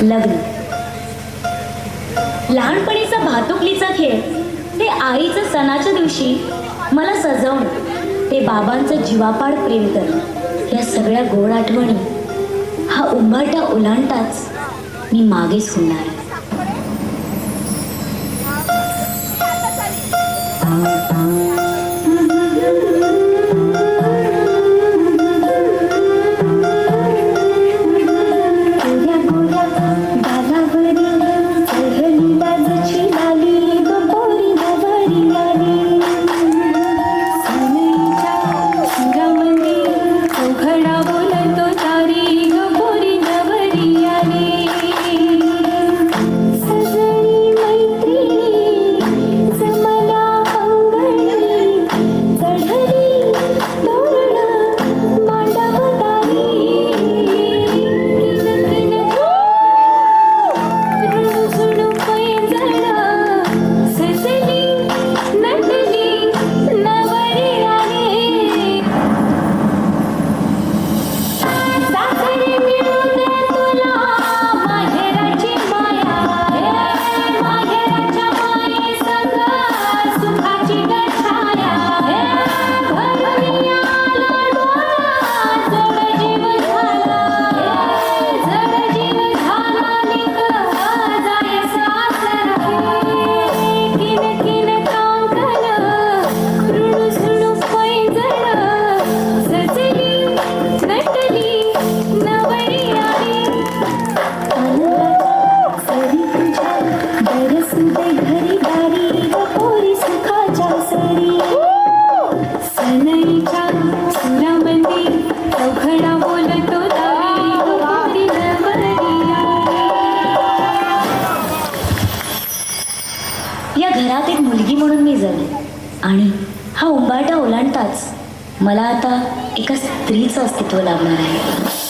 लग्न. लहानपणीचा भातुकलीचा खेळ, ते आईचं सणाच्या दिवशी मला सजवणं, ते बाबांचं जीवापाड प्रेम करणं, या सगळ्या गोड आठवणी हा उंबरठा ओलांडताच मी मागेच होणार. या घरात एक मुलगी म्हणून मी जगले आणि हा उंबरठा ओलांडताच मला आता एका स्त्रीचं अस्तित्व लाभणार आहे.